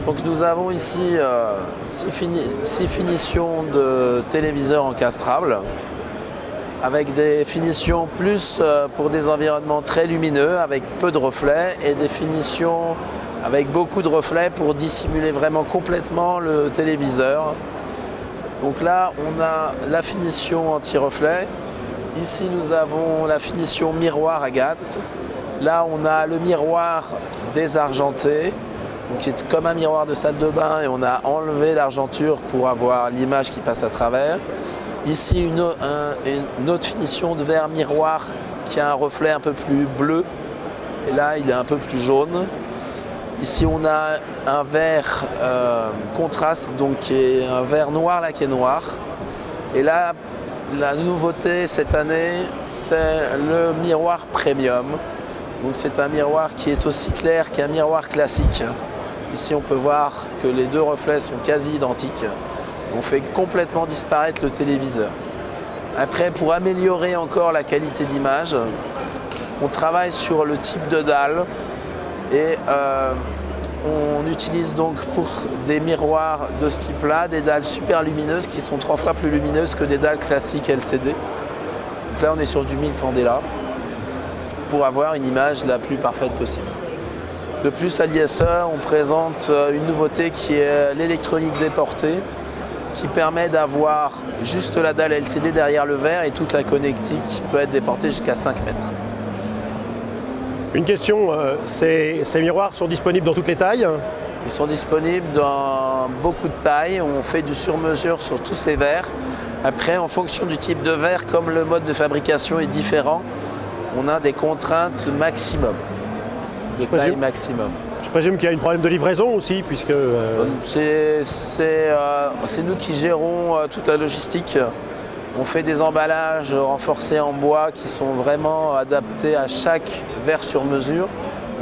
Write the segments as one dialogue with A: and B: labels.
A: Donc nous avons ici 6 finitions de téléviseurs encastrables avec des finitions plus pour des environnements très lumineux avec peu de reflets et des finitions avec beaucoup de reflets pour dissimuler vraiment complètement le téléviseur. Donc là on a la finition anti-reflet, ici nous avons la finition miroir agate, là on a le miroir désargenté, donc qui est comme un miroir de salle de bain et on a enlevé l'argenture pour avoir l'image qui passe à travers. Ici une autre finition de verre miroir qui a un reflet un peu plus bleu et là il est un peu plus jaune. Ici on a un verre contraste, donc qui est un verre noir là qui est noir. Et là la nouveauté cette année c'est le miroir premium. Donc c'est un miroir qui est aussi clair qu'un miroir classique. Ici on peut voir que les deux reflets sont quasi identiques. On fait complètement disparaître le téléviseur. Après, pour améliorer encore la qualité d'image, on travaille sur le type de dalle et on utilise donc pour des miroirs de ce type-là des dalles super lumineuses qui sont 3 fois plus lumineuses que des dalles classiques LCD. Donc là on est sur du 1000 candela pour avoir une image la plus parfaite possible. De plus à l'ISE, on présente une nouveauté qui est l'électronique déportée, qui permet d'avoir juste la dalle LCD derrière le verre et toute la connectique peut être déportée jusqu'à 5 mètres.
B: Une question, ces miroirs sont disponibles dans toutes les tailles?
A: Ils sont disponibles dans beaucoup de tailles, on fait du sur-mesure sur tous ces verres. Après, en fonction du type de verre, comme le mode de fabrication est différent, on a des contraintes maximum, de taille maximum.
B: Je présume qu'il y a un problème de livraison aussi, puisque...
A: C'est nous qui gérons toute la logistique. On fait des emballages renforcés en bois qui sont vraiment adaptés à chaque verre sur mesure.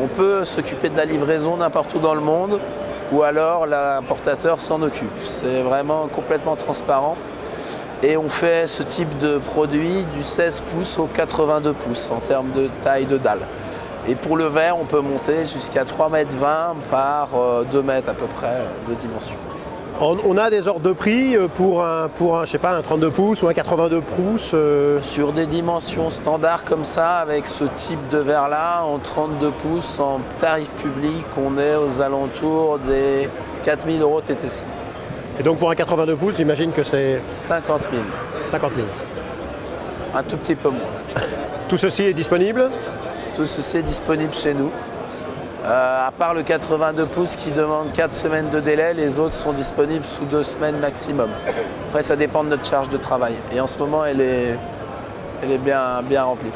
A: On peut s'occuper de la livraison n'importe où dans le monde ou alors l'importateur s'en occupe. C'est vraiment complètement transparent. Et on fait ce type de produit du 16 pouces au 82 pouces en termes de taille de dalle. Et pour le verre, on peut monter jusqu'à 3,20 m par 2 m à peu près de dimension.
B: On a des ordres de prix pour un, je sais pas, un 32 pouces ou un 82 pouces
A: Sur des dimensions standards comme ça, avec ce type de verre-là, en 32 pouces, en tarif public, on est aux alentours des 4 000 € TTC.
B: Et donc pour un 82 pouces, j'imagine que c'est...
A: 50 000.
B: 50 000.
A: Un tout petit peu moins.
B: Tout ceci est disponible?
A: Tout ceci est disponible chez nous. À part le 82 pouces qui demande 4 semaines de délai, les autres sont disponibles sous 2 semaines maximum. Après, ça dépend de notre charge de travail. Et en ce moment, elle est bien remplie.